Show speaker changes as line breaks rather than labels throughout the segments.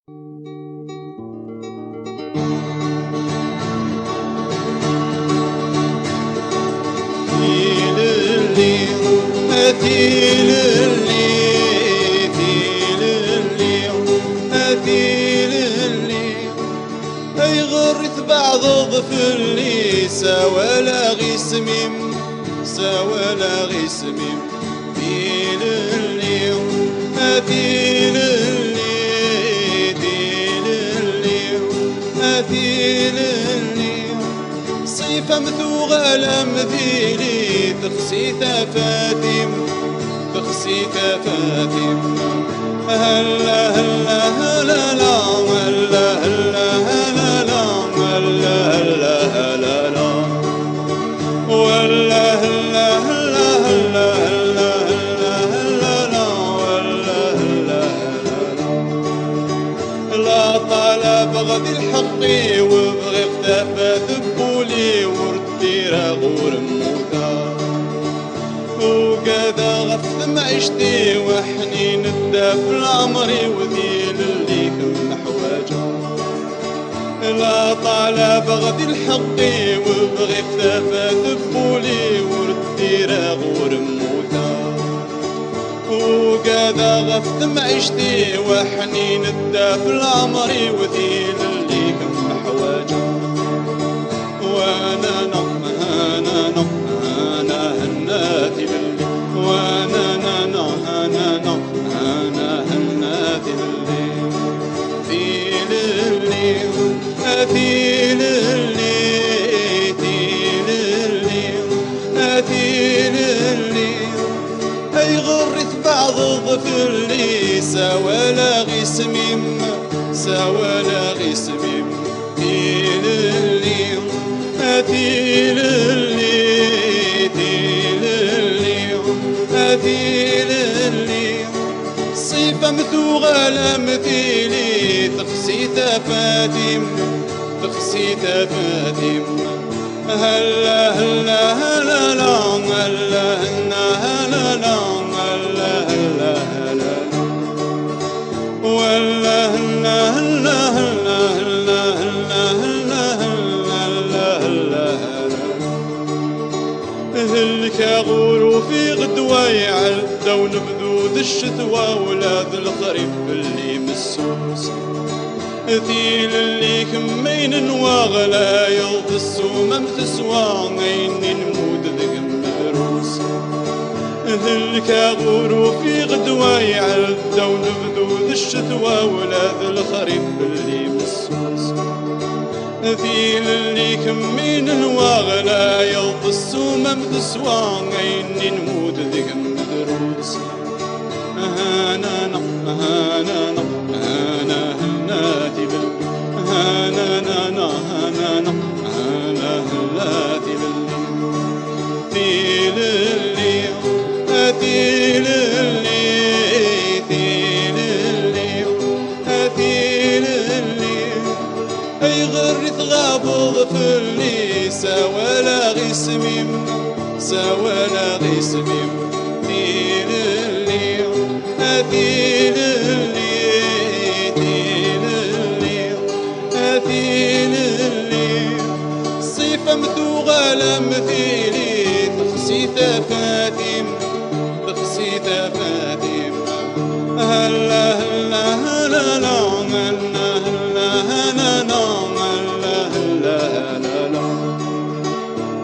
أي غرث بعض ظفلي سوالا غي سميم سوالا غي سميم تيللي تيللي تيللي تيللي صيفة مثوغة مثيلي تخسي تفاتيم تخسي تفاتيم هلا هلا هلا لا هلا هلا هلا لا هلا هلا هلا لا ولا هلا هلا هلا هلا هلا هلا لا ولا هلا هلا لا طلب غدي الحق وبغي اختفى ذبولي وردي غور موتا وقادا غف معيشتي وحنين الدافل عمري وذيل اللي كم حواجه لا طالب غدي الحق وبغي اختفى ذبولي وردي غور موتا وقادا غف معيشتي وحنين الدافل عمري وذيل اللي كم حواجه وانا نم انا نم انا هناتي للي وانا انا انا انا هناتي للي في للي في للي في للي في للي اي غرث بعض ظفلي سوالا غي سميم سوالا غي سميم في للي تيللي تيللي تيللي صيفة مثوغة مثيلي تخسي تفاتيم تخسي تفاتيم هلا هلا هلا لا هلا هلا لا هلا هلا هلا ولا هلا هلا هلا هلا هلا هلا هلك غور في غدوة يعدى ونبذود الشتوى ولاد الخريف اللي مسوس ثيل اللي كمين واغلا يلض السومة تسوى عيني نمود ذق مدروس هلك غور في غدوة يعدى ونبذود الشتوى ولاد الخريف اللي مسوس ثيل اللي كمين واغلا يلض السومة تسوى عيني نمود ذق مدروس انا نم انا نم انا هناتي بل انا انا انا نم انا هناتي بل تيللي تيللي تيللي تيللي اي غرث غاب ظفلي سوالا غي سميم سوالا غي سميم تيللي تيللي تيللي تيللي صيفة مثوغة مثيلي تخسي تفاتيم تخسي تفاتيم هلا هلا هلا لا هلا هلا هلا لا هلا هلا هلا لا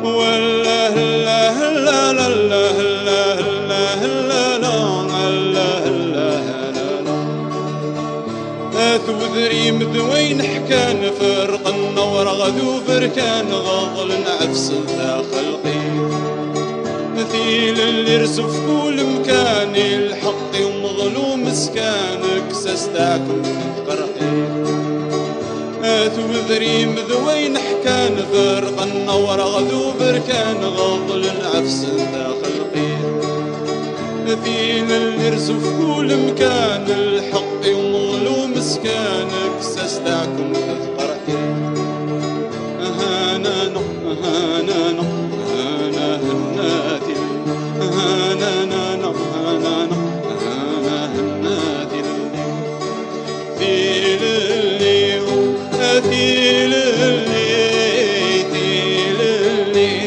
ولا هلا هلا لا هلا هلا هلا لا هلا هلا هلا لا تودري مدوين حكان فرق النور غدو بركان غاضل نعفس ذا خلقي مثيل اللي رسف كل مكان الحق ومظلوم مسكانك سستعكم قرقي تودري مذوين حكان فرق النور غدو بركان غاضل نعفس ذا خلقي مثيل اللي رسف كل مكان الحق ومظلوم مسكانك سستعكم قرقي انا نم انا نم انا هناتي انا انا انا انا هناتي في أثيل اللي ثيل اللي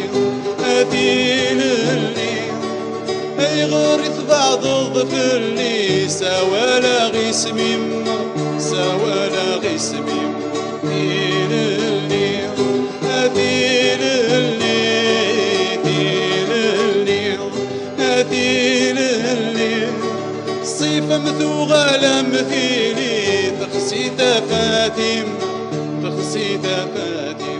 أثيل اللي أي غرث بعض الظفر اللي سوالا غيسميم سوالا غيسميم ثيل اللي أثيل اللي ثيل اللي أثيل اللي صيفة مثوغة مثيلي تخسي تفاتيم تخسي تفاتيم